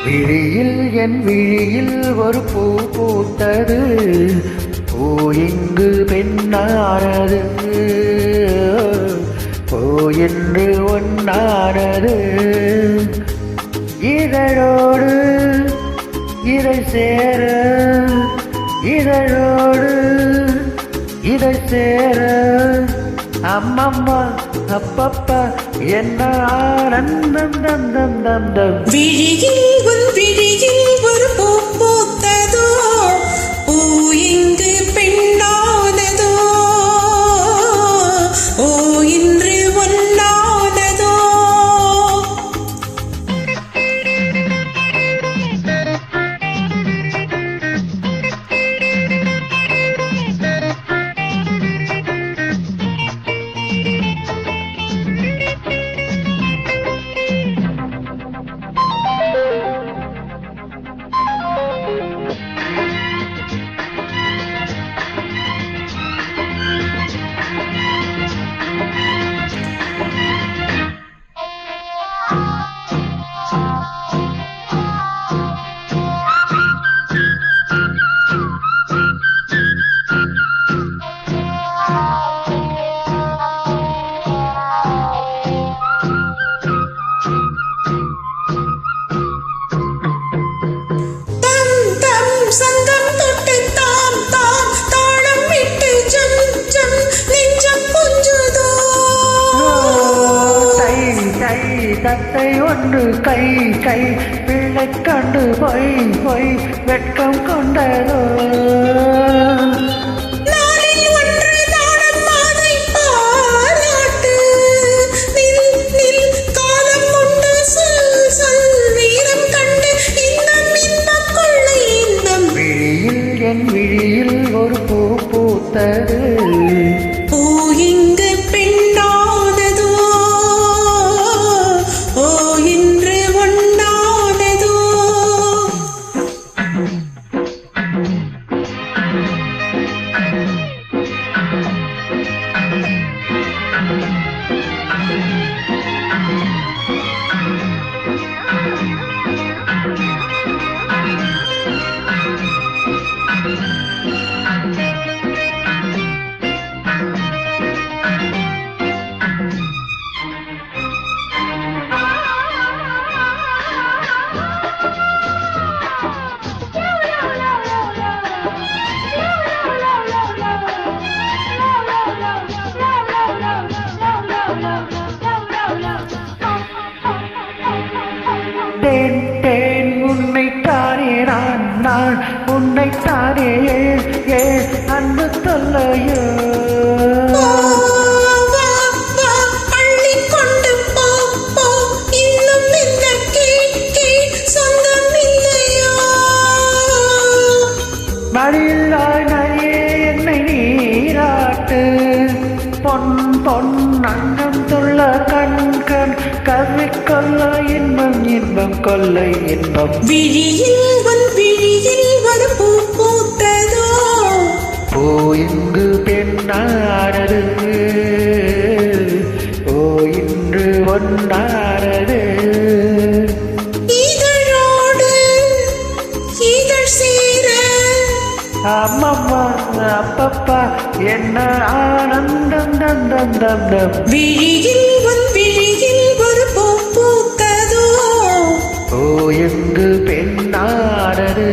விழியில் என் விழியில் ஒரு பூ பூத்தது. பூ இங்கு பெண்ணானது. பூ என்று ஒன்னானது. இதழோடு இதை சேர, இதழோடு இதை சேர, அம்மம்மா அப்பப்பா என்ன ஆனந்தம் தம் தம் தம் தம். விழியில் உன் விழியில் ஒரு பூ பூத்ததோ, பூ இங்கு பெண்ணானதோ, ஓ இன்று ஒன்னானதோ. தத்தை ஒன்று கை கை பிள்ளை கண்டு பொய் பொய் வெட்கம் கொண்டதோ. விழியில் என் விழியில் ஒரு பூ பூத்தது. பூ இங்கு பெண்ணானதோ, ஓ இன்று ஒன்னானதோ. தேன் தேன் உன்னைத்தானே நான் நான் உன்னைத்தானே ஏ அன்பு தொல்லையோ. மடியில்லாய் நரியே என்னை நீராட்டு. பொன் பொன் அங்கம் துள்ள கண் கண் கவி கொள்ள இன்பம் இன்பம் கொள்ளை இன்பம். விழியில் உன் விழியில் ஒரு பூ பூத்ததோ, பூ இங்கு பெண்ணானது. ஓ இன்று ஒன்னானது. இதழோடு இதழ் சேர, அம்மம்மா அப்பப்பா என்ன ஆனந்தம் தம் தம் தம் தம். விழியில் உன் விழியில் ஒரு பூ பூத்ததோ, ஓ எங்கு பெண்ணானது.